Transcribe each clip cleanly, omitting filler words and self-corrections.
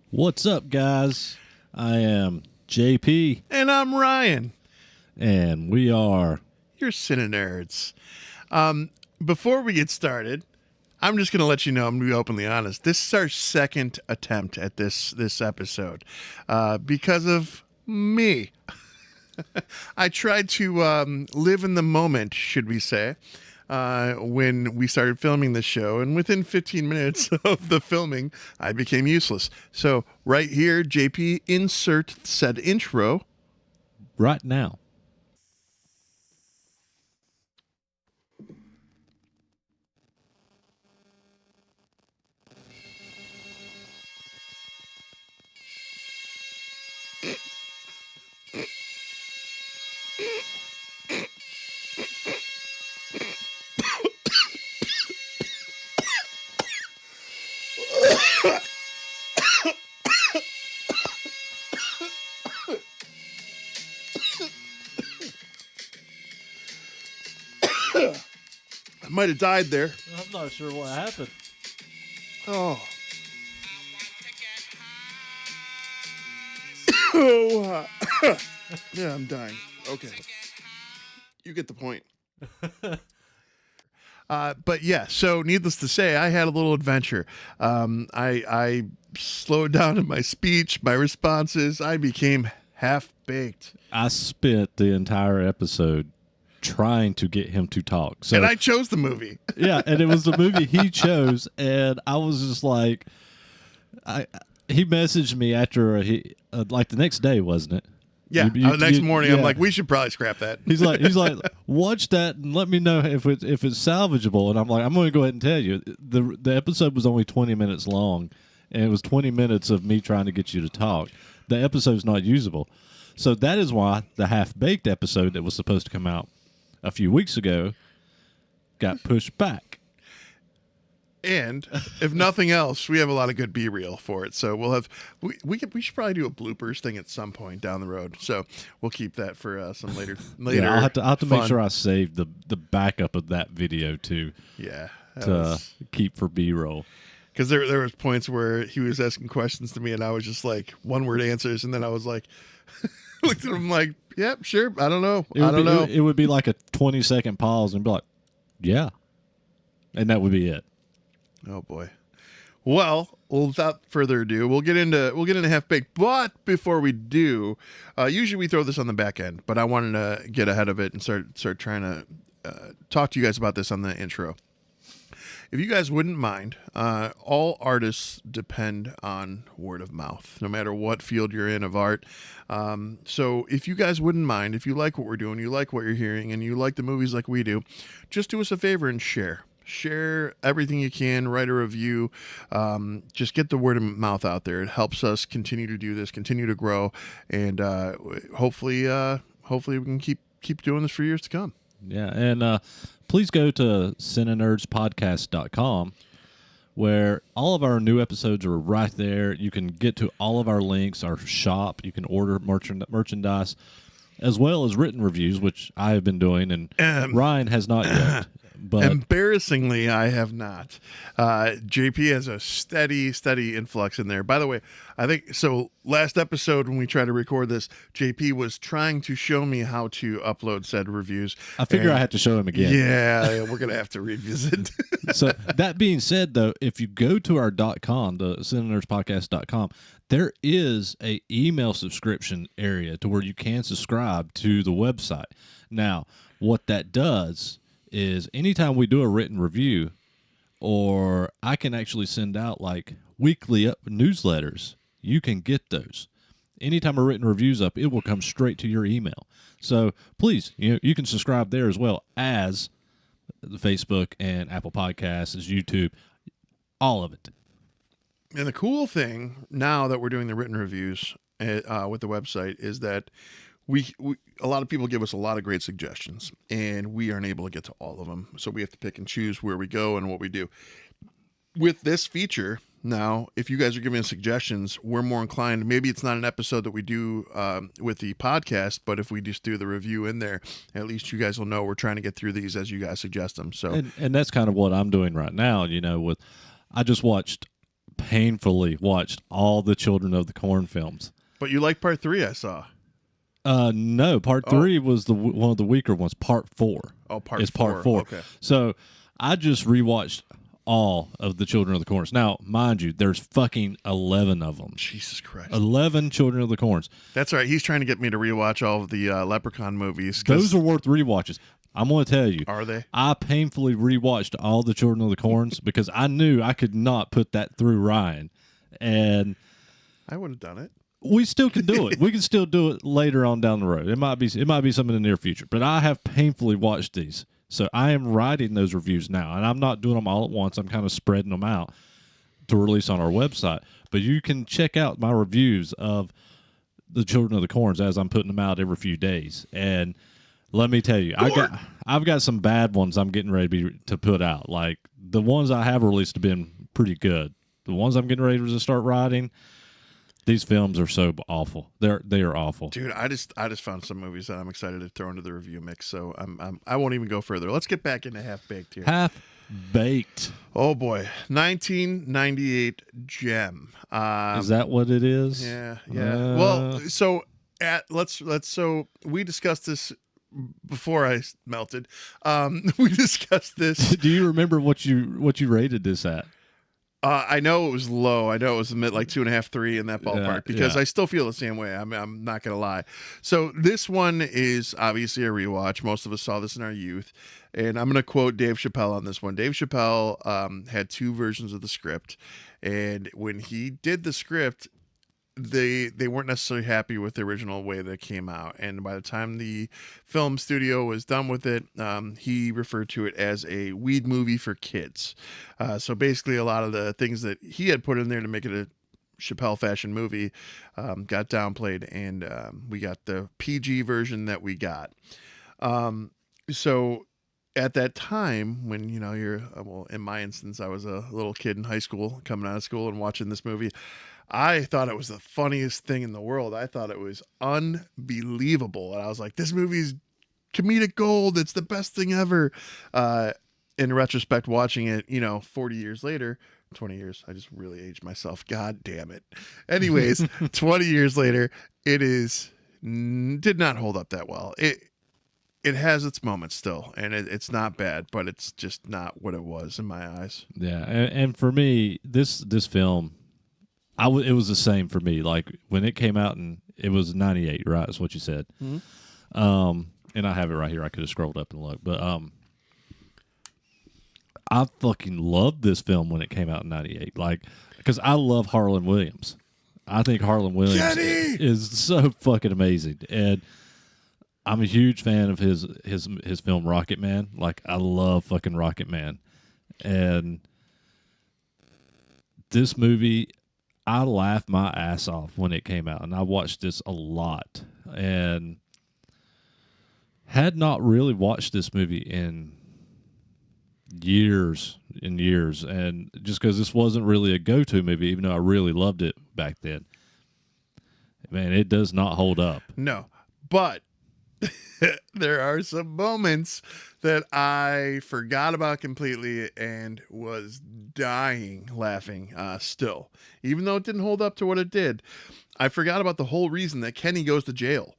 What's up, guys? I am JP, And I'm Ryan. and we are. You're CineNerds. Before we get started, I'm just going to let you know, I'm going to be openly honest. This is our second attempt at this episode because of me. I tried to live in the moment, should we say, when we started filming this show. And within 15 minutes of the filming, I became useless. So right here, JP, insert said intro. Right now. I might have died there. I'm not sure what happened. Oh. Oh. Yeah, I'm dying. Okay. You get the point. But yeah, so needless to say, I had a little adventure. I slowed down in my speech, my responses. I became half-baked. I spent the entire episode trying to get him to talk. So, And I chose the movie. yeah, and it was the movie he chose, and I was just like, he messaged me after like the next day, wasn't it? Yeah, next morning, I'm yeah. like, we should probably scrap that. He's like, watch that and let me know if it's salvageable. And I'm like, I'm going to go ahead and tell you, the episode was only 20 minutes long, and it was 20 minutes of me trying to get you to talk. The episode's not usable, so that is why the half-baked episode that was supposed to come out a few weeks ago got pushed back. And if nothing else, we have a lot of good B-reel for it. So we'll have we should probably do a bloopers thing at some point down the road. So we'll keep that for some later. Yeah, I'll have to make fun. sure I save the backup of that video too. Yeah, To keep for B-roll. Because there was points where he was asking questions to me, and I was just like one-word answers, and then I was like, looked at him like, "Yep, sure, I don't know, I don't know." It would be like a 20-second pause and be like, "Yeah," and that would be it. Oh boy. Well, without further ado, we'll get into half baked. But before we do, usually we throw this on the back end, but I wanted to get ahead of it and start trying to talk to you guys about this on the intro. If you guys wouldn't mind, all artists depend on word of mouth, no matter what field you're in of art. So if you guys wouldn't mind, if you like what we're doing, you like what you're hearing, and you like the movies like we do, just do us a favor and share. Share everything you can, write a review, just get the word of mouth out there. It helps us continue to do this, continue to grow, and hopefully we can keep doing this for years to come. Yeah, and please go to CineNerdsPodcast.com, where all of our new episodes are right there. You can get to all of our links, our shop. You can order merchandise, as well as written reviews, which I have been doing, and Ryan has not yet. But embarrassingly, I have not. JP has a steady influx in there. By the way, I think so. Last episode when we tried to record this, JP was trying to show me how to upload said reviews. I figure I have to show him again. Yeah, we're gonna have to revisit. So that being said, though, if you go to our .com, the CineNerdsPodcast.com, there is a email subscription area to where you can subscribe to the website. Now, what that does is anytime we do a written review, or I can actually send out like weekly newsletters, you can get those. Anytime a written review's up, it will come straight to your email. So please, you can subscribe there as well as the Facebook and Apple Podcasts, as YouTube, all of it. And the cool thing now that we're doing the written reviews with the website is that we a lot of people give us a lot of great suggestions, and we aren't able to get to all of them. So we have to pick and choose where we go and what we do. With this feature now, if you guys are giving us suggestions, we're more inclined. Maybe it's not an episode that we do with the podcast, but if we just do the review in there, at least you guys will know we're trying to get through these as you guys suggest them. So, and that's kind of what I'm doing right now. I just watched painfully watched all the Children of the Corn films. But you like part 3, I saw. No, part 3 was one of the weaker ones. Part 4. Oh, part is 4. part 4. Okay. So I just rewatched all of the Children of the Corns. Now, mind you, there's fucking 11 of them. Jesus Christ. 11 Children of the Corns. That's right. He's trying to get me to rewatch all of the Leprechaun movies. Those are worth rewatches. I'm going to tell you. Are they? I painfully rewatched all the Children of the Corns because I knew I could not put that through Ryan. And I would have done it. we still can do it. We can still do it later on down the road. It might be something in the near future. But I have painfully watched these. So I am writing those reviews now, and I'm not doing them all at once. I'm kind of spreading them out to release on our website. But you can check out my reviews of the Children of the Corns as I'm putting them out every few days. And let me tell you, I've got some bad ones I'm getting ready to put out. Like the ones I have released have been pretty good. The ones I'm getting ready to start writing, these films are so awful. They are awful. Dude, I just found some movies that I'm excited to throw into the review mix. So I won't even go further. Let's get back into Half Baked here. Half Baked. Oh boy, 1998 gem. Is that what it is? Yeah. Well, so so we discussed this before I melted. We discussed this. Do you remember what you rated this at? I know it was low. I know it was like 2.5, 3 in that ballpark because I still feel the same way. I'm not gonna lie. So this one is obviously a rewatch. Most of us saw this in our youth, and I'm gonna quote Dave Chappelle on this one. Dave Chappelle had 2 versions of the script, and when he did the script, they weren't necessarily happy with the original way that it came out. And by the time the film studio was done with it, he referred to it as a weed movie for kids. So basically a lot of the things that he had put in there to make it a Chappelle fashion movie got downplayed, and we got the PG version that we got. So at that time, when you're in my instance, I was a little kid in high school coming out of school and watching this movie, I thought it was the funniest thing in the world. I thought it was unbelievable. And I was like, this movie's comedic gold. It's the best thing ever. In retrospect, watching it, 40 years later, 20 years, I just really aged myself. God damn it. Anyways, 20 years later, did not hold up that well. It has its moments still, and it's not bad, but it's just not what it was in my eyes. Yeah. And for me, this film, it was the same for me. Like when it came out, and it was 98, right? That's what you said. Mm-hmm. And I have it right here. I could have scrolled up and looked, but I fucking loved this film when it came out in 98. Like, because I love Harlan Williams. I think Harlan Williams is so fucking amazing, and I'm a huge fan of his film Rocket Man. Like, I love fucking Rocket Man, and this movie, I laughed my ass off when it came out, and I watched this a lot, and had not really watched this movie in years and years, and just because this wasn't really a go-to movie, even though I really loved it back then. Man, it does not hold up. No, but there are some moments that I forgot about completely and was dying laughing still. Even though it didn't hold up to what it did, I forgot about the whole reason that Kenny goes to jail.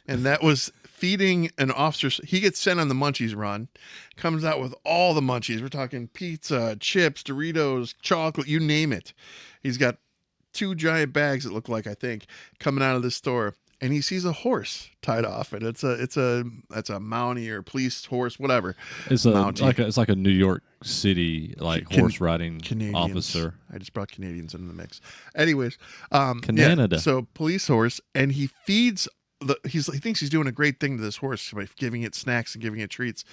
And that was feeding an officer. He gets sent on the Munchies run, comes out with all the Munchies. We're talking pizza, chips, Doritos, chocolate, you name it. He's got 2 giant bags, it looked like, I think, coming out of the store. And he sees a horse tied off, and it's a Mountie or police horse, whatever. It's like a New York City horse riding Canadians. Officer. I just brought Canadians into the mix. Anyways, Canada. Yeah, so police horse, and he feeds he thinks he's doing a great thing to this horse by giving it snacks and giving it treats.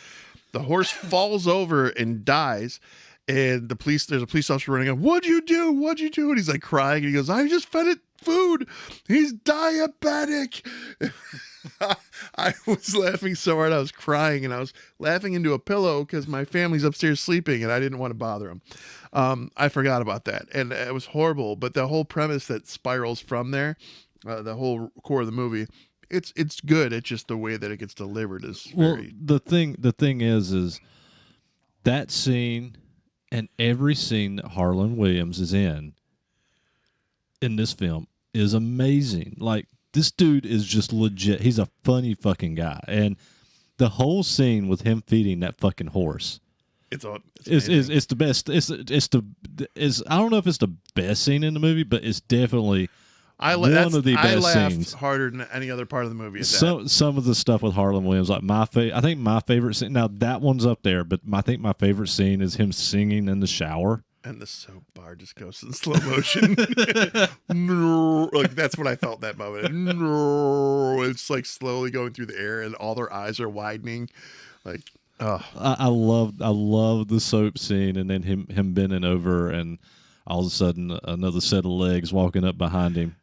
The horse falls over and dies. And there's a police officer running up. What'd you do? And he's like crying. And he goes, I just fed it food. He's diabetic. I was laughing so hard. I was crying, and I was laughing into a pillow because my family's upstairs sleeping and I didn't want to bother them. I forgot about that. And it was horrible. But the whole premise that spirals from there, the whole core of the movie, it's good. It's just the way that it gets delivered is very... Well, the thing is that scene and every scene that Harlan Williams is in in this film is amazing. Like, this dude is just legit. He's a funny fucking guy. And the whole scene with him feeding that fucking horse It's it's the best. It's I don't know if it's the best scene in the movie, but it's definitely one of the I best laughed scenes. harder than any other part of the movie. At Some of the stuff with Harlan Williams, like I think my favorite scene. Now that one's up there, but I think my favorite scene is him singing in the shower. And the soap bar just goes in slow motion. Like, that's what I felt that moment. It's like slowly going through the air, and all their eyes are widening. Like, oh, I love the soap scene, and then him bending over, and all of a sudden another set of legs walking up behind him,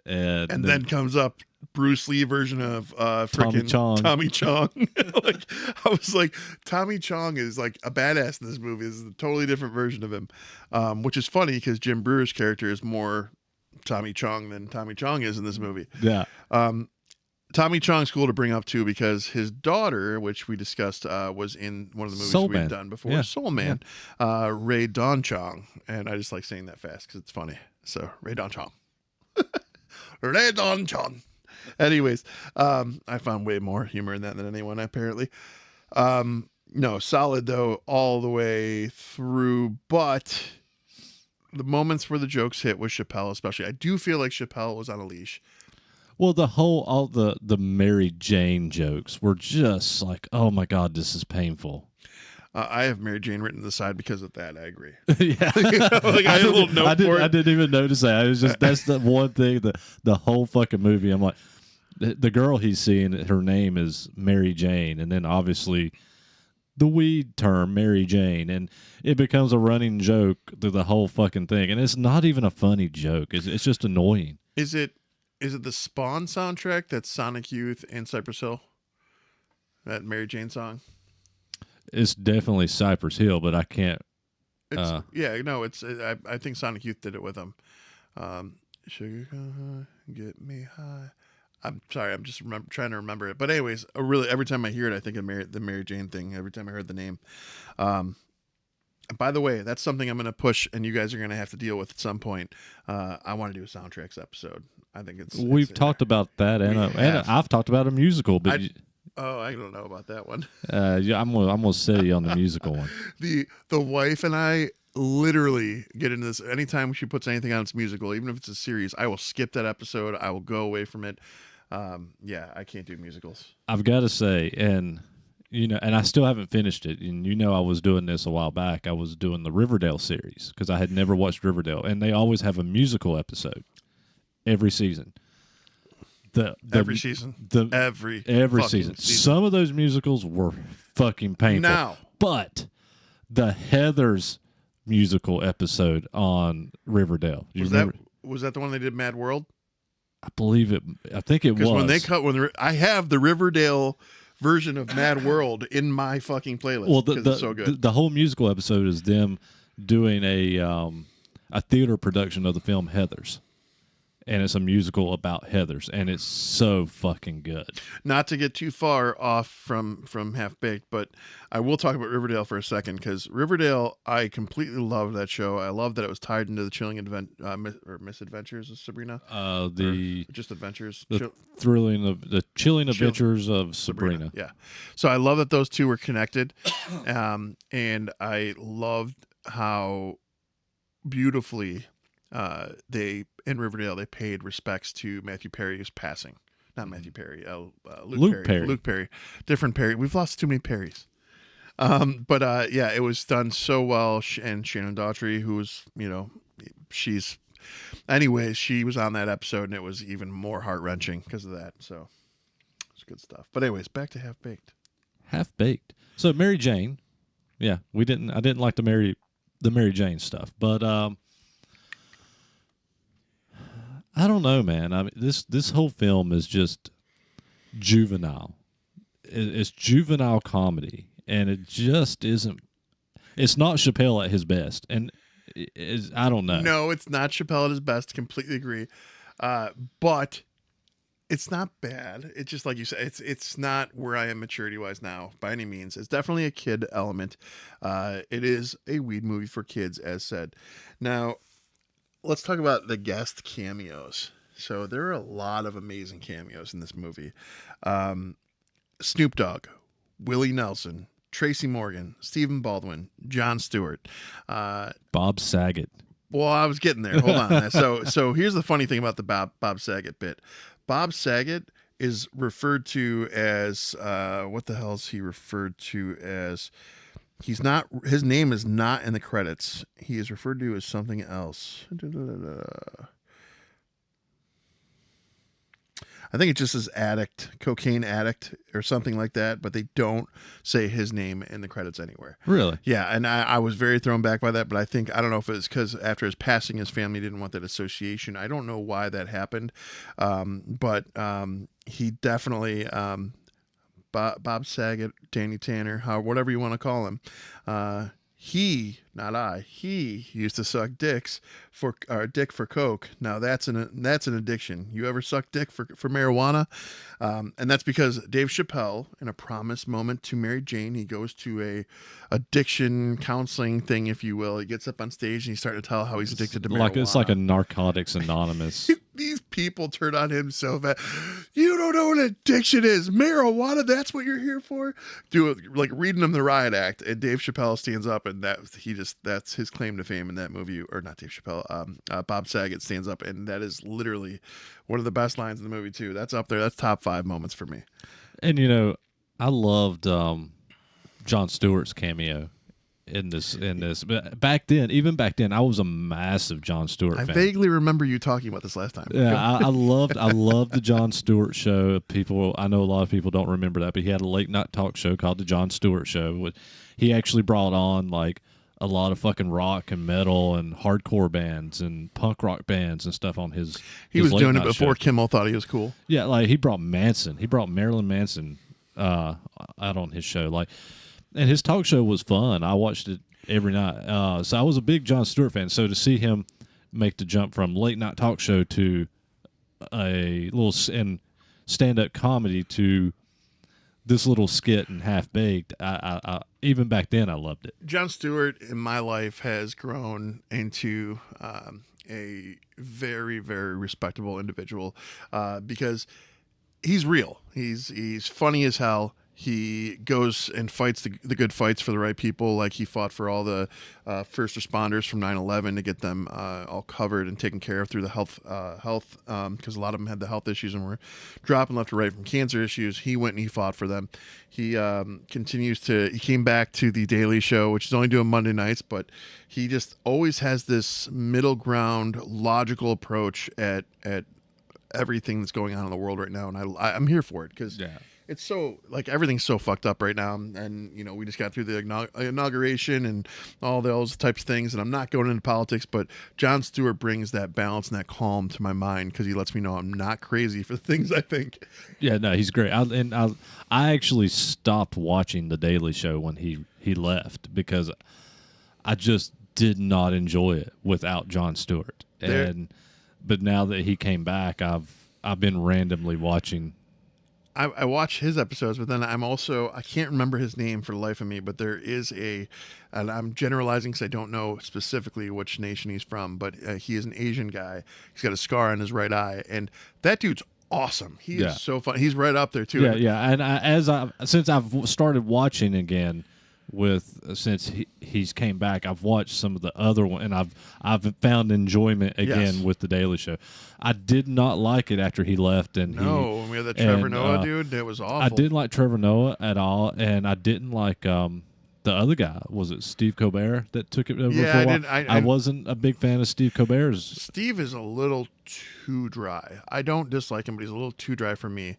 and then comes up Bruce Lee version of freaking Tommy Chong. Like, I was like, Tommy Chong is like a badass in this movie. This is a totally different version of him, which is funny because Jim Breuer's character is more Tommy Chong than Tommy Chong is in this movie. Yeah. Tommy Chong's cool to bring up too because his daughter, which we discussed, was in one of the movies we've done before, yeah. Soul Man, Ray Don Chong, and I just like saying that fast because it's funny. So Ray Don Chong, Ray Don Chong. Anyways, I found way more humor in that than anyone apparently. No, solid though all the way through, but the moments where the jokes hit with Chappelle, especially, I do feel like Chappelle was on a leash. Well, all the Mary Jane jokes were just like, oh my God, this is painful. I have Mary Jane written to the side because of that. I agree. Yeah, like I had a little note for it. I didn't even notice that. I was just that's the one thing the whole fucking movie. I'm like, the girl he's seeing, her name is Mary Jane, and then obviously the weed term Mary Jane, and it becomes a running joke through the whole fucking thing, and it's not even a funny joke. It's just annoying. Is it the Spawn soundtrack that's Sonic Youth and Cypress Hill? That Mary Jane song? It's definitely Cypress Hill, but I can't. I think Sonic Youth did it with them. Sugar, get me high. I'm sorry, I'm just trying to remember it. But anyways, really, every time I hear it, I think of the Mary Jane thing. Every time I heard the name. By the way, that's something I'm going to push, and you guys are going to have to deal with at some point. I want to do a soundtracks episode. I think we've talked about that, and I've talked about a musical, but I don't know about that one. Yeah, I'm gonna say you on the musical one. The wife and I literally get into this anytime she puts anything on its musical, even if it's a series. I will skip that episode. I will go away from it. I can't do musicals. I've got to say, and I still haven't finished it. And I was doing this a while back. I was doing the Riverdale series because I had never watched Riverdale, and they always have a musical episode every season. Every season. Some of those musicals were fucking painful. But the Heathers musical episode on Riverdale. Was that the one they did Mad World? I believe it. I think it was. When I have the Riverdale version of Mad World in my fucking playlist because it's so good. The whole musical episode is them doing a theater production of the film Heathers. And it's a musical about Heathers, and it's so fucking good. Not to get too far off from Half Baked, but I will talk about Riverdale for a second because Riverdale, I completely loved that show. I love that it was tied into the chilling misadventures of Sabrina. Just adventures. The chilling adventures of Sabrina. Yeah. So I love that those two were connected, and I loved how beautifully they in Riverdale they paid respects to Matthew Perry's passing. Not Matthew Perry, Luke Perry. Different Perry. We've lost too many Perrys. It was done so well. And Shannon Daughtry, who was, she was on that episode, and it was even more heart wrenching because of that. So it's good stuff. But anyways, back to Half Baked. So Mary Jane, I didn't like the Mary Jane stuff, but I don't know, man. I mean, this whole film is just juvenile. It's juvenile comedy, and it just isn't. It's not Chappelle at his best, and I don't know. No, it's not Chappelle at his best. Completely agree. But it's not bad. It's just like you said. It's not where I am maturity wise now by any means. It's definitely a kid element. It is a weed movie for kids, as said. Now, let's talk about the guest cameos. So there are a lot of amazing cameos in this movie. Um, Snoop Dogg, Willie Nelson, Tracy Morgan, Stephen Baldwin, Jon Stewart. Bob Saget. Well, I was getting there. Hold on. So here's the funny thing about the Bob Saget bit. Bob Saget is referred to as what the hell is he referred to as? He's not. His name is not in the credits. He is referred to as something else. I think it just says addict, cocaine addict, or something like that. But they don't say his name in the credits anywhere. Really? Yeah, and I was very thrown back by that. But I don't know if it's because after his passing, his family didn't want that association. I don't know why that happened, but he definitely. Bob Saget, Danny Tanner, whatever you want to call him. He, not I, he used to suck dick for coke. Now that's an addiction. You ever suck dick for marijuana? And that's because Dave Chappelle, in a promise moment to Mary Jane, he goes to a addiction counseling thing, if you will. He gets up on stage and he's starting to tell how he's addicted to marijuana. It's like a Narcotics Anonymous. These people turn on him so bad. You don't know what addiction is. Marijuana, that's what you're here for? Like reading him the riot act, and Dave Chappelle stands up, and that's his claim to fame in that movie. Or not Dave Chappelle, Bob Saget stands up, and that is literally one of the best lines in the movie too. That's up there. That's top 5 moments for me. And I loved Jon Stewart's cameo in this. But even back then, I was a massive Jon Stewart fan. I vaguely remember you talking about this last time. Yeah, I loved the Jon Stewart show. I know a lot of people don't remember that, but he had a late night talk show called the Jon Stewart Show. He actually brought on like a lot of fucking rock and metal and hardcore bands and punk rock bands and stuff on his. He was doing it show. before Kimmel thought he was cool. Yeah, like he brought Marilyn Manson out on his show. Like, and his talk show was fun. I watched it every night. So I was a big Jon Stewart fan. So to see him make the jump from late night talk show to a little stand up comedy to this little skit and Half Baked, I even back then I loved it. Jon Stewart in my life has grown into a very, very respectable individual because he's real. He's funny as hell. He goes and fights the good fights for the right people. Like he fought for all the first responders from 9/11 to get them all covered and taken care of through the health because a lot of them had the health issues and were dropping left or right from cancer issues. He went and he fought for them. He he came back to the Daily Show, which is only doing Monday nights, but he just always has this middle ground, logical approach at everything that's going on in the world right now. And I'm here for it because it's so, like, everything's so fucked up right now. And, we just got through the inauguration and all those types of things. And I'm not going into politics, but Jon Stewart brings that balance and that calm to my mind because he lets me know I'm not crazy for the things I think. Yeah, no, he's great. I actually stopped watching The Daily Show when he left because I just did not enjoy it without Jon Stewart. But now that he came back, I've been randomly watching. I watch his episodes, but then I can't remember his name for the life of me, but there is and I'm generalizing because I don't know specifically which nation he's from, but he is an Asian guy. He's got a scar on his right eye, and that dude's awesome. He is so fun. He's right up there too. Yeah. And since I've started watching again, since he's came back, I've watched some of the other one, and I've found enjoyment again with The Daily Show. I did not like it after he left, when we had that Trevor Noah dude, that was awful. I didn't like Trevor Noah at all, and I didn't like the other guy. Was it Steve Colbert that took it over for a while? I wasn't a big fan of Steve Colbert's. Steve is a little too dry. I don't dislike him, but he's a little too dry for me.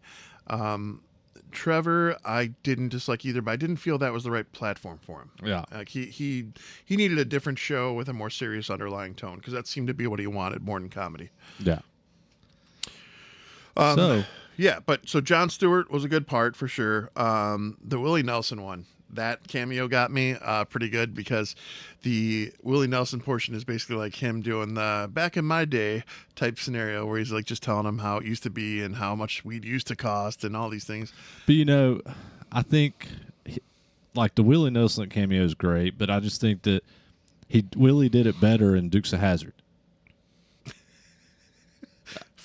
Trevor, I didn't dislike either, but I didn't feel that was the right platform for him. Yeah, like he needed a different show with a more serious underlying tone because that seemed to be what he wanted more than comedy. Yeah. So Jon Stewart was a good part for sure. The Willie Nelson one, that cameo got me pretty good because the Willie Nelson portion is basically like him doing the back in my day type scenario where he's like just telling him how it used to be and how much weed used to cost and all these things. But I think like the Willie Nelson cameo is great, but I just think that Willie did it better in Dukes of Hazzard.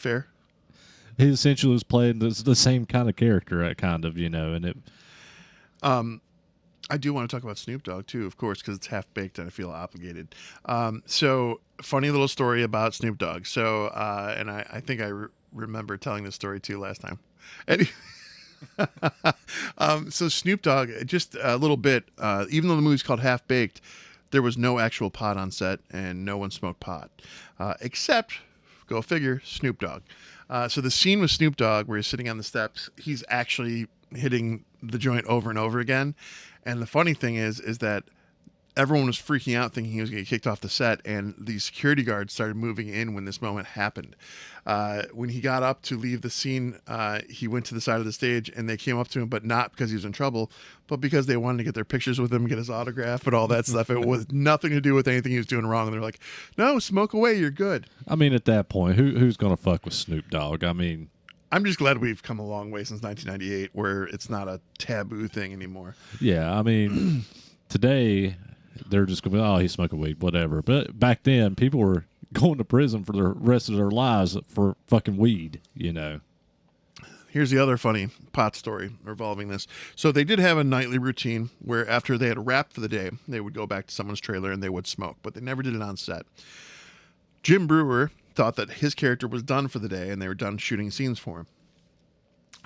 fair? He essentially was playing the same kind of character, kind of, and it. I do want to talk about Snoop Dogg too, of course, because it's Half Baked and I feel obligated. So funny little story about Snoop Dogg. So, and I think I remember telling this story too last time. And so Snoop Dogg, just a little bit, even though the movie's called Half Baked, there was no actual pot on set and no one smoked pot, except, go figure, Snoop Dogg. So the scene with Snoop Dogg where he's sitting on the steps, he's actually hitting the joint over and over again. And the funny thing is that everyone was freaking out thinking he was going to get kicked off the set, and the security guards started moving in when this moment happened. When he got up to leave the scene, he went to the side of the stage, and they came up to him, but not because he was in trouble, but because they wanted to get their pictures with him, get his autograph and all that stuff. It was nothing to do with anything he was doing wrong. And they're like, no, smoke away, you're good. I mean, at that point, who's going to fuck with Snoop Dogg? I mean, I'm just glad we've come a long way since 1998 where it's not a taboo thing anymore. Yeah, I mean, today they're just going to be, oh, he's smoking weed, whatever. But back then, people were going to prison for the rest of their lives for fucking weed, Here's the other funny pot story revolving this. So they did have a nightly routine where after they had wrapped for the day, they would go back to someone's trailer and they would smoke, but they never did it on set. Jim Brewer thought that his character was done for the day and they were done shooting scenes for him.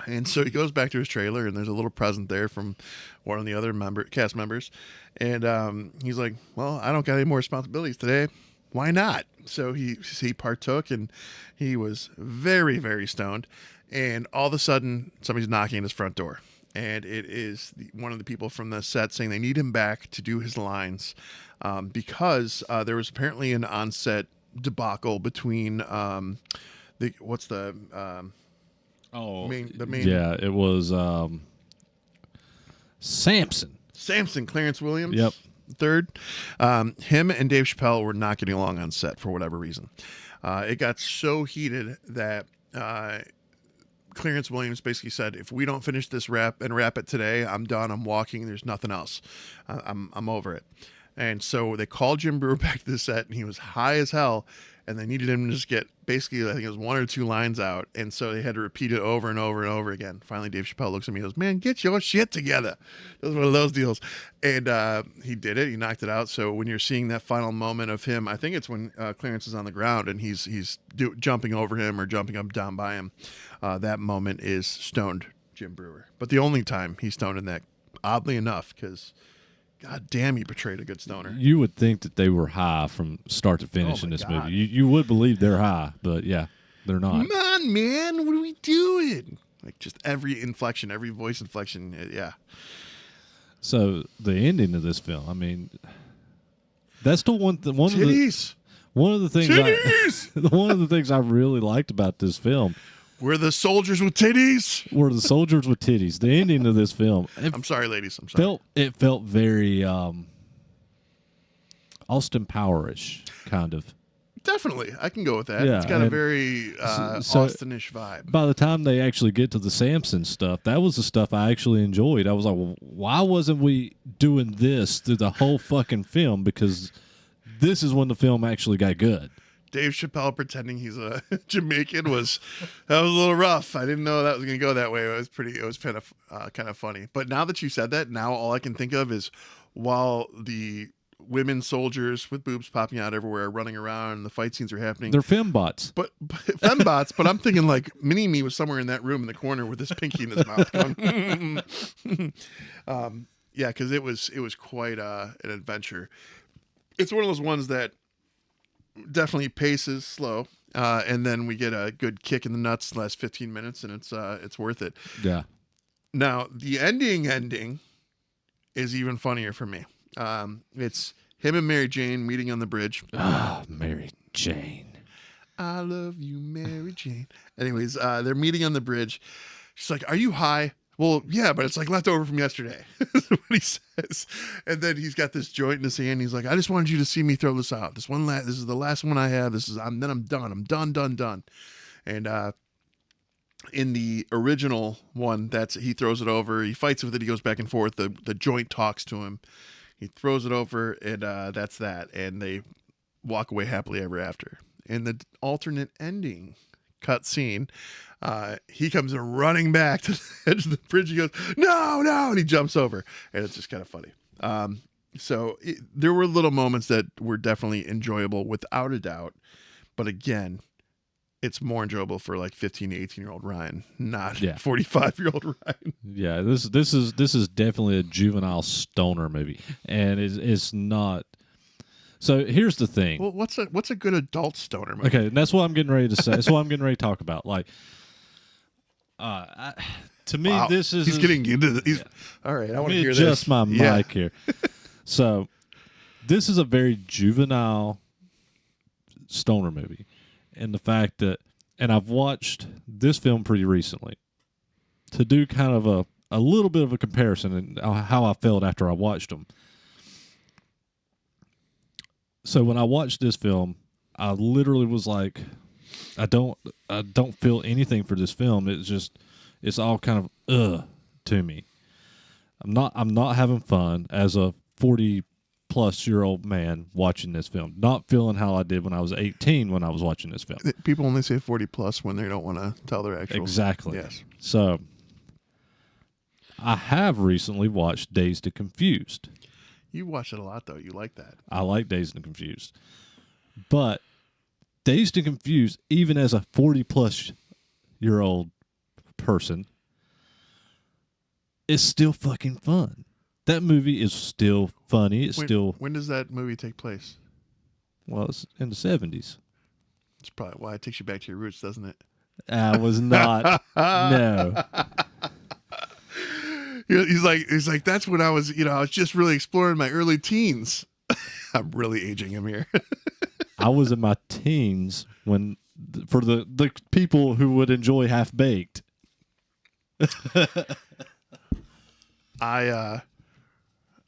And so he goes back to his trailer and there's a little present there from one of the other cast members. And he's like, well, I don't got any more responsibilities today. Why not? So he partook and he was very, very stoned. And all of a sudden, somebody's knocking at his front door. And it is one of the people from the set saying they need him back to do his lines because there was apparently an on-set debacle between the main yeah, it was Samson, Clarence Williams. Yep. Third, him and Dave Chappelle were not getting along on set for whatever reason. It got so heated that Clarence Williams basically said, if we don't finish this wrap it today, I'm done. I'm walking. There's nothing else. I'm over it. And so they called Jim Brewer back to the set, and he was high as hell, and they needed him to just get basically, I think it was one or two lines out. And so they had to repeat it over and over and over again. Finally, Dave Chappelle looks at me and goes, man, get your shit together. It was one of those deals. And he did it. He knocked it out. So when you're seeing that final moment of him, I think it's when Clarence is on the ground and he's jumping over him or jumping up down by him. That moment is stoned Jim Brewer. But the only time he's stoned in that, oddly enough, because God damn, he portrayed a good stoner. You would think that they were high from start to finish in this movie. You would believe they're high, but yeah, they're not. Come on, man. What are we doing? Like just every inflection, every voice inflection. Yeah. So the ending of this film, I mean, that's the one of the Titties. one of the things Titties. one of the things I really liked about this film We're the soldiers with titties. were the soldiers with titties. The ending of this film. I'm sorry, ladies. I'm sorry. It felt very Austin Powerish kind of. Definitely. I can go with that. Yeah, It's got a and very Austinish vibe. By the time they actually get to the Samson stuff, that was the stuff I actually enjoyed. I was like, well, why wasn't we doing this through the whole fucking film? Because this is when the film actually got good. Dave Chappelle pretending he's a Jamaican that was a little rough. I didn't know that was going to go that way. It was kind of funny. But now that you said that, now all I can think of is while the women soldiers with boobs popping out everywhere are running around and the fight scenes are happening. They're fembots. But fembots, but I'm thinking like Mini-Me was somewhere in that room in the corner with his pinky in his mouth going, yeah, because it was quite an adventure. It's one of those ones that definitely paces slow, and then we get a good kick in the nuts the last 15 minutes, and it's worth it. Yeah. Now the ending is even funnier for me. It's him and Mary Jane meeting on the bridge. Ah, Mary Jane. I love you, Mary Jane. Anyways, they're meeting on the bridge. She's like, "Are you high?" Well, yeah, but it's like leftover from yesterday. That's what he says. And then he's got this joint in his hand. He's like, I just wanted you to see me throw this out. This is the last one I have. Then I'm done. I'm done. And in the original one, he throws it over. He fights with it. He goes back and forth. The joint talks to him. He throws it over, and that's that. And they walk away happily ever after. And the alternate ending cut scene. He comes running back to the edge of the bridge. He goes, no, and he jumps over, and it's just kind of funny. There were little moments that were definitely enjoyable, without a doubt. But again, it's more enjoyable for like 15 to 18-year-old Ryan, not 45-year-old Ryan. Yeah, this is definitely a juvenile stoner movie, and it's not. So here's the thing. Well, what's a good adult stoner movie? Okay, and that's what I'm getting ready to say. That's what I'm getting ready to talk about. Like, to me, Wow. this is. He's getting into the. All right, I want to hear this. Adjust my mic here. So, this is a very juvenile stoner movie, and the fact that, and I've watched this film pretty recently to do kind of a little bit of a comparison and how I felt after I watched them. So when I watched this film, I literally was like, I don't feel anything for this film. It's all kind of to me. I'm not having fun as a 40-plus-year-old man watching this film. Not feeling how I did when I was 18 when I was watching this film. People only say 40-plus when they don't want to tell their actual. Exactly. Yes. So I have recently watched Dazed and Confused. You watch it a lot, though. You like that. I like Dazed and Confused. But Dazed and Confused, even as a 40-plus-year-old person, is still fucking fun. That movie is still funny. When does that movie take place? Well, it's in the 70s. It's probably why it takes you back to your roots, doesn't it? I was not. No. He's like, that's when I was, I was just really exploring my early teens. I'm really aging him here. I was in my teens when, for the people who would enjoy Half Baked. I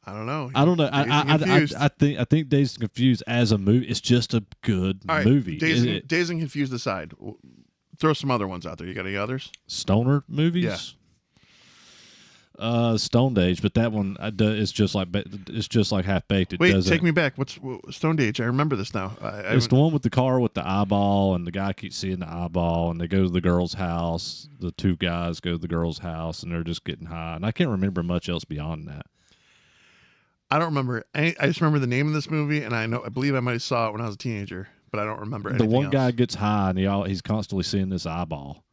don't know. I don't know. I think Dazed and Confused as a movie, it's just a good movie. Dazed and Confused aside, throw some other ones out there. You got any others? Stoner movies? Yeah. Stoned Age, but that one is just like Half Baked. Wait, take me back. What's Stoned Age? I remember this now. It's the one with the car with the eyeball, and the guy keeps seeing the eyeball, and they go to the girl's house. The two guys go to the girl's house, and they're just getting high. And I can't remember much else beyond that. I don't remember. I just remember the name of this movie, and I believe I might have saw it when I was a teenager, but I don't remember anything else. The one guy else. gets high, and he's constantly seeing this eyeball.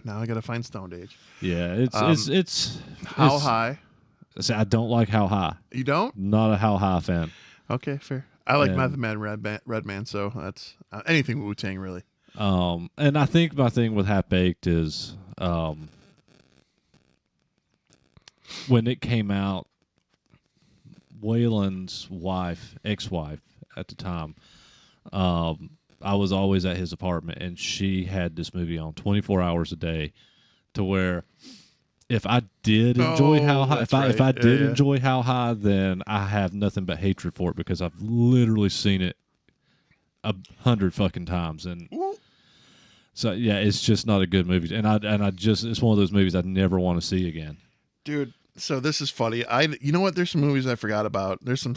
Now I gotta find Stoned Age. Yeah, it's How High. See, I don't like How High. You don't? Not a How High fan. Okay, fair. I like Method Man, Redman, so that's anything Wu-Tang really. And I think my thing with Half Baked is when it came out, Waylon's ex-wife at the time, I was always at his apartment, and she had this movie on 24 hours a day, to where if I did enjoy How High, if I did enjoy How High, then I have nothing but hatred for it because I've literally seen it 100 fucking times, and so yeah, it's just not a good movie, and it's one of those movies I never want to see again, dude. So this is funny. You know what? There's some movies I forgot about. There's some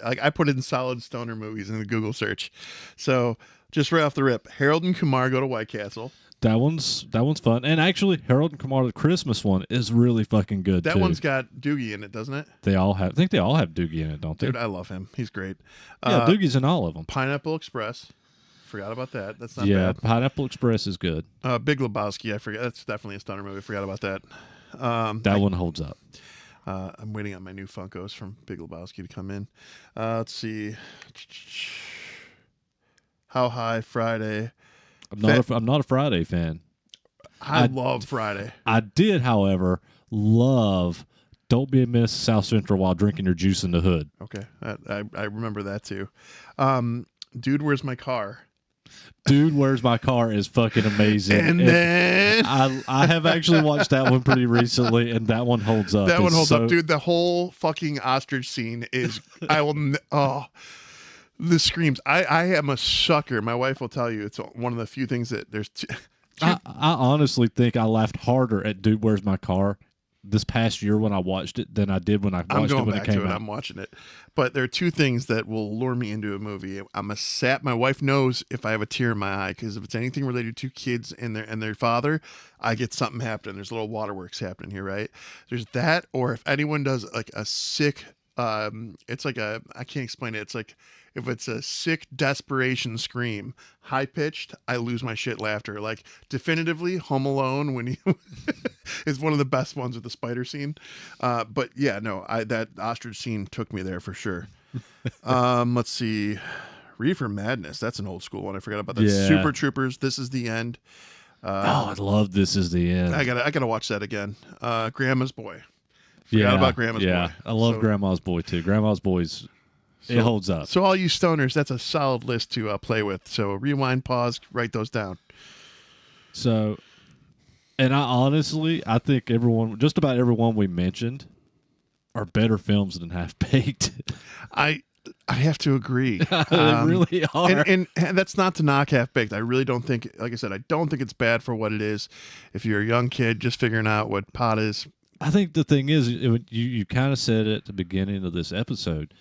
I put in solid stoner movies in the Google search. So just right off the rip, Harold and Kumar Go to White Castle. That one's fun, and actually, Harold and Kumar, the Christmas one, is really fucking good. That too. One's got Doogie in it, doesn't it? I think they all have Doogie in it, don't they? Dude, I love him. He's great. Yeah, Doogie's in all of them. Pineapple Express. Forgot about that. That's not bad. Pineapple Express is good. Big Lebowski. I forgot. That's definitely a stoner movie. I forgot about that. That one holds up. I'm waiting on my new Funkos from Big Lebowski to come in. Let's see. How High, Friday. I'm not a Friday fan. I love Friday. I did, however, love Don't Be a Menace to South Central while drinking your juice in the hood. Okay. I remember that too. Dude, Where's My Car? Dude, Where's My Car is fucking amazing. And then I have actually watched that one pretty recently, and that one holds up. That one holds up, dude. The whole fucking ostrich scene is the screams. I am a sucker. My wife will tell you it's one of the few things that there's. I honestly think I laughed harder at Dude, Where's My Car this past year when I watched it than I did when I watched I'm it going when back it came to it. out. I'm watching it. But there are two things that will lure me into a movie. I'm a sap. My wife knows if I have a tear in my eye, because if it's anything related to kids and their father, I get something happening. There's a little waterworks happening here, right? There's that, or if anyone does like a sick, it's like I can't explain it. It's like if it's a sick desperation scream, high pitched, I lose my shit laughter. Like definitively, Home Alone when he is one of the best ones with the spider scene. But yeah, no, that ostrich scene took me there for sure. Let's see, Reefer Madness. That's an old school one. I forgot about that. Yeah. Super Troopers. This is the end. I love This Is the End. I gotta watch that again. Grandma's Boy. Forgot about Grandma's Boy. I love Grandma's Boy too. Grandma's Boy's it holds up. So all you stoners, that's a solid list to play with. So rewind, pause, write those down. So, and I think just about everyone we mentioned, are better films than Half Baked. I have to agree. They really are. And that's not to knock Half Baked. I really don't think, like I said, I don't think it's bad for what it is. If you're a young kid just figuring out what pot is. I think the thing is, you kind of said it at the beginning of this episode.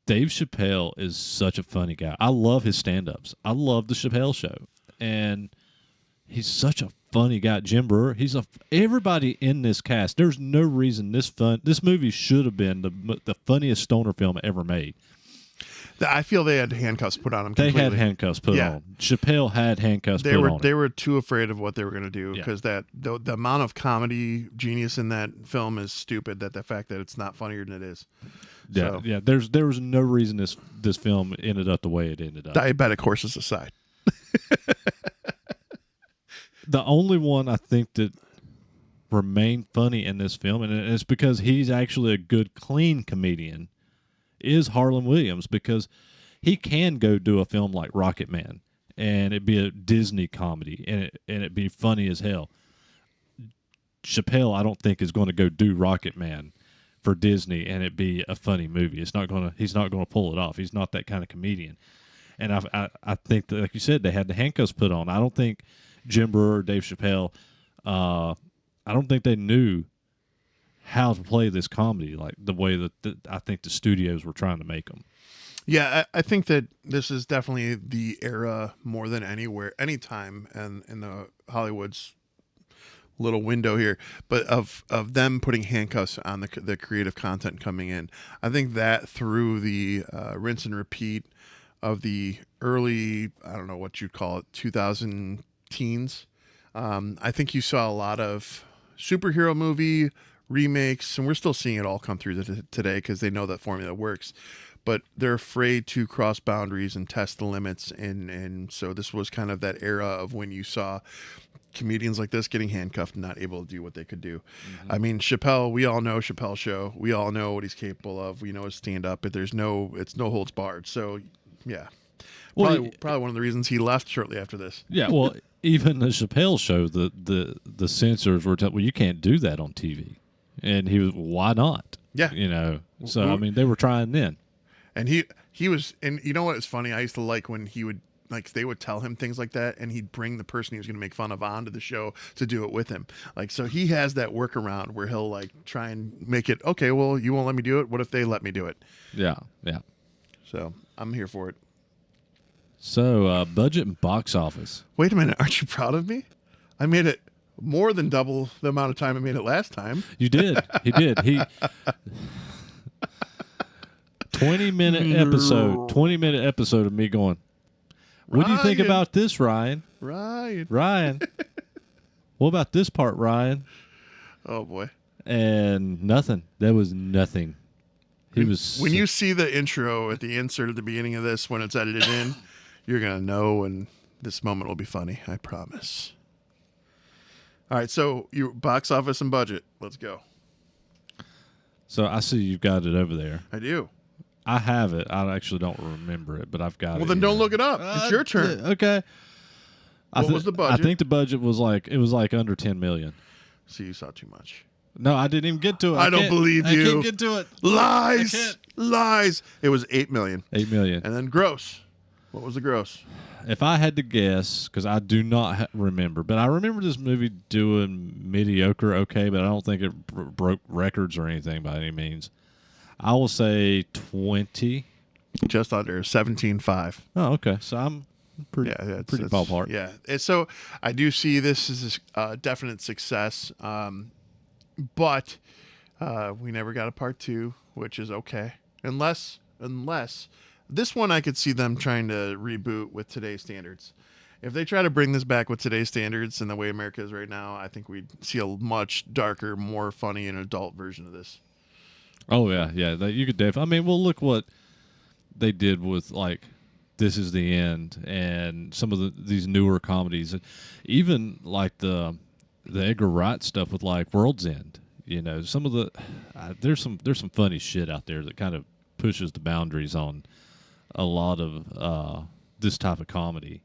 Dave Chappelle is such a funny guy. I love his stand-ups. I love the Chappelle Show, and he's such a funny guy. Jim Brewer, everybody in this cast. There's no reason this movie should have been the funniest stoner film ever made. I feel they had handcuffs put on them. They had handcuffs put on. Chappelle had handcuffs put on. They were too afraid of what they were going to do because the amount of comedy genius in that film is stupid. That the fact that it's not funnier than it is. Yeah, yeah. There was no reason this film ended up the way it ended up. Diabetic horses aside. The only one I think that remained funny in this film, and it's because he's actually a good, clean comedian, is Harlan Williams, because he can go do a film like Rocket Man, and it'd be a Disney comedy, and it'd be funny as hell. Chappelle, I don't think, is going to go do Rocket Man for Disney, and it'd be a funny movie. He's not going to pull it off. He's not that kind of comedian. And I think that, like you said, they had the handcuffs put on. I don't think Jim Brewer or Dave Chappelle, I don't think they knew how to play this comedy like the way that I think the studios were trying to make them. Yeah, I think that this is definitely the era more than any time in the Hollywood's little window here, but of them putting handcuffs on the creative content coming in. I think that through the rinse and repeat of the early, I don't know what you'd call it, 2000 teens. I think you saw a lot of superhero movie remakes, and we're still seeing it all come through today because they know that formula works. But they're afraid to cross boundaries and test the limits, and so this was kind of that era of when you saw comedians like this getting handcuffed and not able to do what they could do. Mm-hmm. I mean, Chappelle, we all know Chappelle Show. We all know what he's capable of. We know his stand-up, but it's no holds barred. So, yeah. Probably one of the reasons he left shortly after this. Yeah, well, even the Chappelle Show, the censors were telling, well, you can't do that on TV. And he was, why not? Yeah. You know, so, I mean, they were trying then. And he was, and you know what is funny? I used to like when he would, like, they would tell him things like that, and he'd bring the person he was going to make fun of onto the show to do it with him. Like, so he has that workaround where he'll, like, try and make it, okay, well, you won't let me do it. What if they let me do it? Yeah, yeah. So I'm here for it. So, budget and box office. Wait a minute. Aren't you proud of me? I made it more than double the amount of time I made it last time. You did. He did. 20-minute episode of me going, what do you think about this, Ryan? Ryan. What about this part, Ryan? Oh, boy. And nothing. There was nothing. When you see the intro at the insert at the beginning of this, when it's edited in, you're going to know, and this moment will be funny. I promise. All right, so your box office and budget. Let's go. So I see you've got it over there. I do. I have it. I actually don't remember it, but I've got it. Well, then don't look it up. It's your turn. Okay. What was the budget? I think the budget was like under $10 million. See, you saw too much. No, I didn't even get to it. I don't believe you. I can't get to it. Lies. It was $8 million. $8 million. And then gross What was the gross? If I had to guess, because I do not remember, but I remember this movie doing mediocre, okay, but I don't think it broke records or anything by any means. I will say 20. Just under 17.5. Oh, okay. So I'm pretty, pretty ballpark. Yeah. And so I do see this as a definite success, but we never got a part 2, which is okay, unless this one I could see them trying to reboot with today's standards. If they try to bring this back with today's standards and the way America is right now, I think we'd see a much darker, more funny, and adult version of this. Oh yeah, yeah. You could definitely. I mean, well, look what they did with like This Is the End and some of these newer comedies, even like the Edgar Wright stuff with like World's End. You know, some of the there's some funny shit out there that kind of pushes the boundaries on a lot of this type of comedy.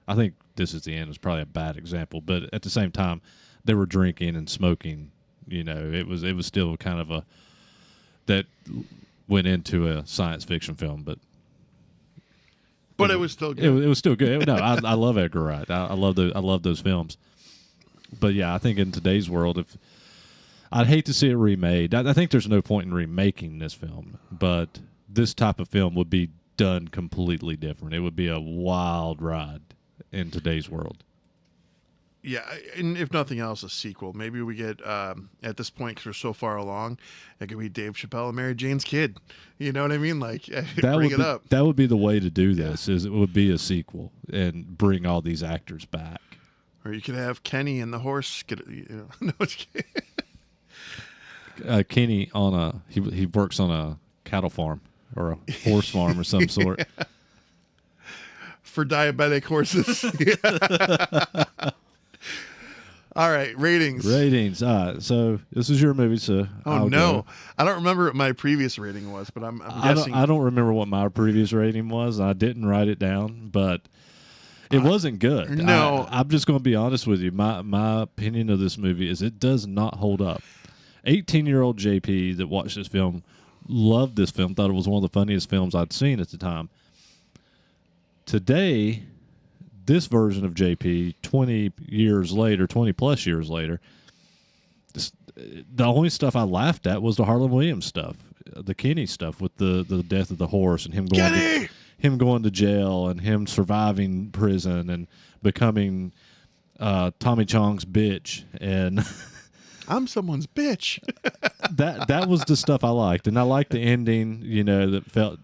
I think This Is the End is probably a bad example, but at the same time, they were drinking and smoking. You know, it was still kind of that went into a science fiction film, but it was still good. It was still good. No, I love Edgar Wright. I love those films. But yeah, I think in today's world, if I'd hate to see it remade. I think there's no point in remaking this film, but this type of film would be done completely different. It would be a wild ride in today's world. Yeah, and if nothing else, a sequel. Maybe we get, at this point, because we're so far along, it could be Dave Chappelle and Mary Jane's Kid. You know what I mean? Like, bring it up. That would be the way to do this, is it would be a sequel and bring all these actors back. Or you could have Kenny and the horse. No, it's Kenny he works on a cattle farm or a horse farm or some sort. For diabetic horses. All right, ratings. So this is your movie, so I'll go. I don't remember what my previous rating was, but I'm guessing. I don't remember what my previous rating was. I didn't write it down, but it wasn't good. No. I'm just going to be honest with you. My opinion of this movie is it does not hold up. 18-year-old JP that watched this film loved this film, thought it was one of the funniest films I'd seen at the time. Today, this version of JP, 20 plus years later, the only stuff I laughed at was the Harlan Williams stuff, the Kenny stuff with the death of the horse and him going to jail and him surviving prison and becoming Tommy Chong's bitch and I'm someone's bitch. that was the stuff I liked, and I liked the ending. You know, that felt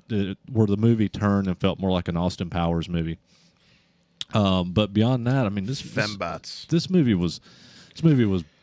where the movie turned and felt more like an Austin Powers movie. But beyond that, I mean, this movie was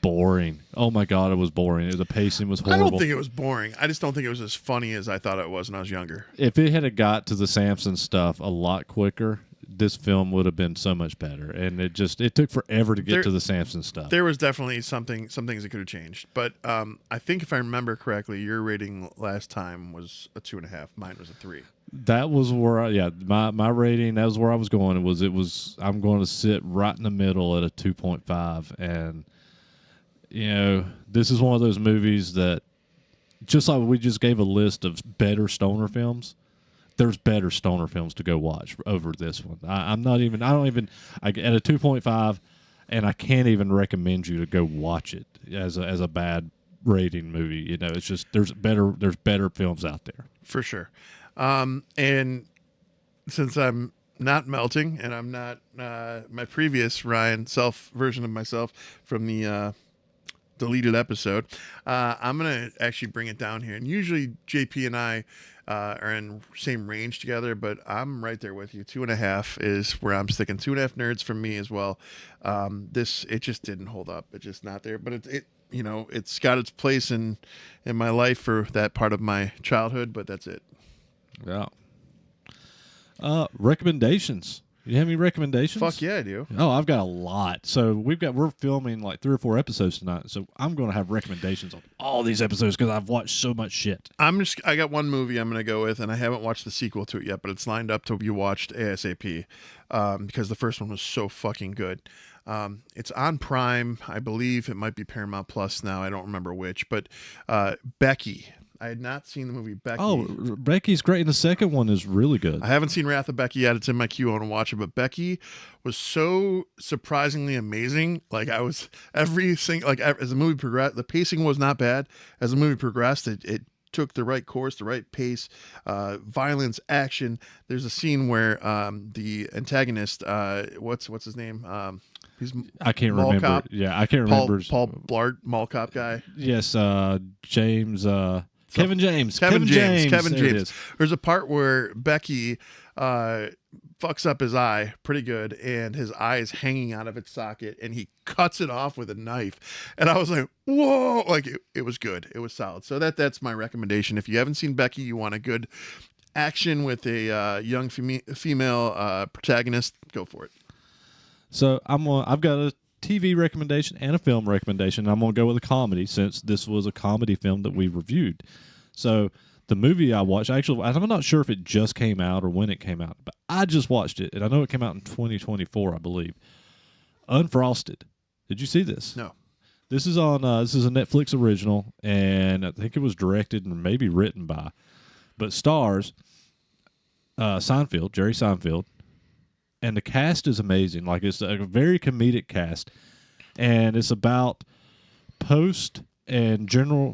boring. Oh my god, it was boring. The pacing was horrible. I don't think it was boring. I just don't think it was as funny as I thought it was when I was younger. If it had got to the Samson stuff a lot quicker, this film would have been so much better. And it took forever to get to the Samson stuff. There was definitely some things that could have changed. But I think if I remember correctly, your rating last time was a 2.5. Mine was a 3. That was where my rating, that was where I was going. I'm going to sit right in the middle at a 2.5. And you know, this is one of those movies that, just like we just gave a list of better stoner films, there's better stoner films to go watch over this one. At a 2.5, and I can't even recommend you to go watch it as a bad rating movie. You know, it's just there's better films out there for sure. And since I'm not melting and I'm not my previous Ryan self version of myself from the deleted episode, I'm gonna actually bring it down here. And usually JP and I are in same range together, but I'm right there with you. 2.5 is where I'm sticking. 2.5 nerds from me as well. It just didn't hold up. It's just not there. But it's got its place in my life for that part of my childhood. But that's it. Yeah. Recommendations. You have any recommendations? Fuck yeah, I do. Oh, I've got a lot. So we're filming like 3 or 4 episodes tonight. So I'm going to have recommendations on all these episodes because I've watched so much shit. I got one movie I'm going to go with, and I haven't watched the sequel to it yet, but it's lined up to be watched ASAP because the first one was so fucking good. It's on Prime. I believe it might be Paramount Plus now. I don't remember which, but Becky. I had not seen the movie Becky. Oh, Becky's great, and the second one is really good. I haven't seen Wrath of Becky yet. It's in my queue. I want to watch it. But Becky was so surprisingly amazing. Like I was as the movie progressed, the pacing was not bad. As the movie progressed, it took the right course, the right pace, violence, action. There's a scene where the antagonist, what's his name? He's I can't Mall remember. Cop. Yeah, I can't remember. Paul Blart, Mall Cop guy. Yes, James. Kevin James. Kevin James. There it is. There's a part where Becky fucks up his eye pretty good, and his eye is hanging out of its socket, and he cuts it off with a knife. And I was like, whoa! Like it was good. It was solid. So that's my recommendation. If you haven't seen Becky, you want a good action with a young female protagonist, go for it. So I've got a TV recommendation and a film recommendation. I'm going to go with a comedy since this was a comedy film that we reviewed. So the movie I watched, actually, I'm not sure if it just came out or when it came out, but I just watched it, and I know it came out in 2024, I believe. Unfrosted. Did you see this? No. This is on. This is a Netflix original, and I think it was directed and maybe written by, but stars Seinfeld, Jerry Seinfeld, and the cast is amazing. Like it's a very comedic cast, and it's about Post and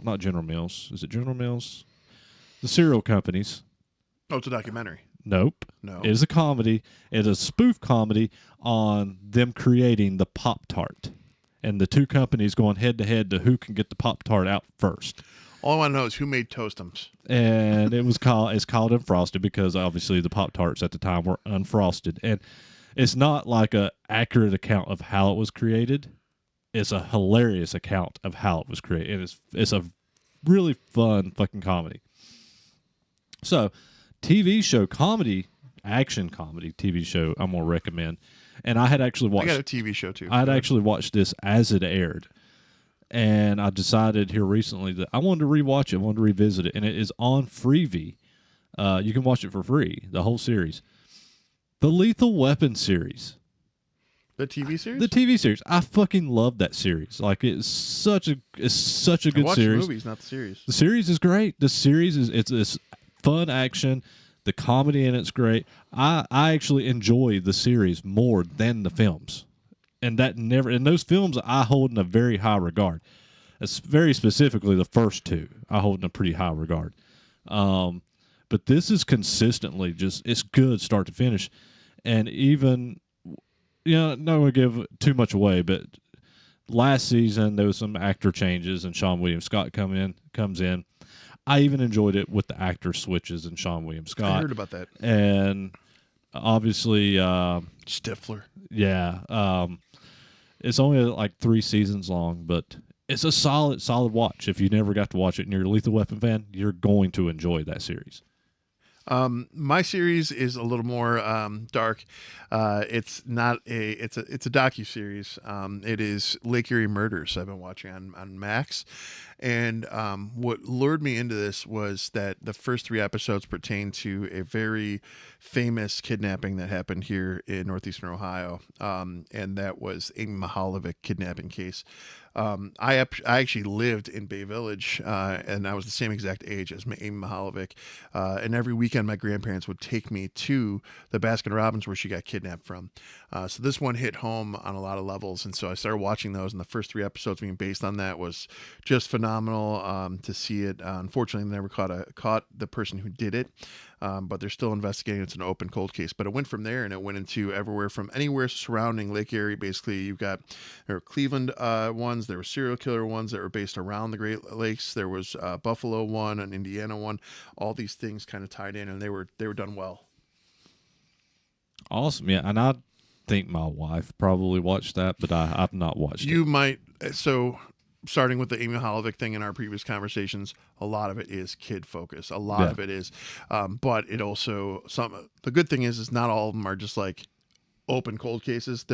not General Mills. Is it General Mills? The cereal companies. Oh, it's a documentary. Nope. No. It is a comedy. It is a spoof comedy on them creating the Pop-Tart. And the two companies going head to head to who can get the Pop-Tart out first. All I want to know is who made Toastums. And it's called Unfrosted because obviously the Pop-Tarts at the time were unfrosted. And it's not like a accurate account of how it was created. It's a hilarious account of how it was created. And it's a really fun fucking comedy. So, TV show comedy, action comedy TV show I'm going to recommend. And I had actually watched... I got a TV show too. I had actually watched this as it aired. And I decided here recently that I wanted to rewatch it. I wanted to revisit it. And it is on Freevee. You can watch it for free, the whole series. The Lethal Weapon series. The TV series? The TV series. I fucking love that series. Like it's such a good series. I watch movies, not the series. The series is great. The series is it's fun action. The comedy in it's great. I actually enjoy the series more than the films. And those films I hold in a very high regard. It's very specifically the first two I hold in a pretty high regard. But this is consistently it's good start to finish. And even, not going to give too much away, but last season there was some actor changes and Sean William Scott comes in. I even enjoyed it with the actor switches and Sean William Scott. I heard about that. And obviously... Stifler. Yeah. It's only like 3 seasons long, but it's a solid watch. If you never got to watch it and you're a Lethal Weapon fan, you're going to enjoy that series. My series is a little more dark. It's not it's a docu-series. It is Lake Erie Murders. I've been watching on Max. And what lured me into this was that the first 3 episodes pertain to a very famous kidnapping that happened here in northeastern Ohio. And that was Amy Mahalovic kidnapping case. I actually lived in Bay Village, and I was the same exact age as Amy Mahalovic. And every weekend, my grandparents would take me to the Baskin-Robbins where she got kidnapped from. So this one hit home on a lot of levels, and so I started watching those. And the first 3 episodes being based on that was just phenomenal to see it. Unfortunately, they never caught the person who did it. But they're still investigating. It's an open cold case. But it went from there, and it went into everywhere from anywhere surrounding Lake Erie. Basically, there were Cleveland ones, there were serial killer ones that were based around the Great Lakes. There was Buffalo one, an Indiana one. All these things kind of tied in, and they were done well. Awesome, yeah. And I think my wife probably watched that, but I've not watched it. You might. So, starting with the Amy Mahalovic thing in our previous conversations, a lot of it is kid focus. A lot of it is, but it also the good thing is not all of them are just like open cold cases.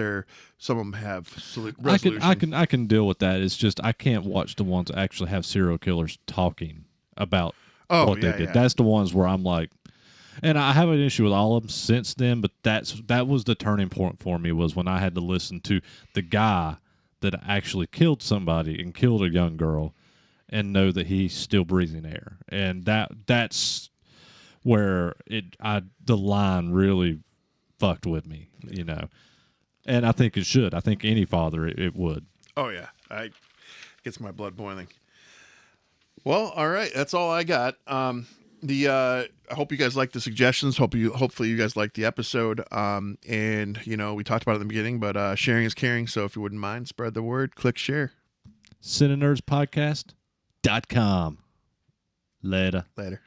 Some of them have resolution. I can deal with that. It's just I can't watch the ones that actually have serial killers talking about what they did. Yeah. That's the ones where I'm like, and I have an issue with all of them since then. But that was the turning point for me, was when I had to listen to the guy that actually killed somebody and killed a young girl, and know that he's still breathing air. And that's where the line really fucked with me, you know. And I think it should. I think any father it would. Oh yeah, gets my blood boiling. Well, all right, that's all I got. I hope you guys like the suggestions. Hopefully you guys like the episode. And we talked about it in the beginning, but sharing is caring. So if you wouldn't mind, spread the word. Click share. CineNerds Podcast.com. Later. Later.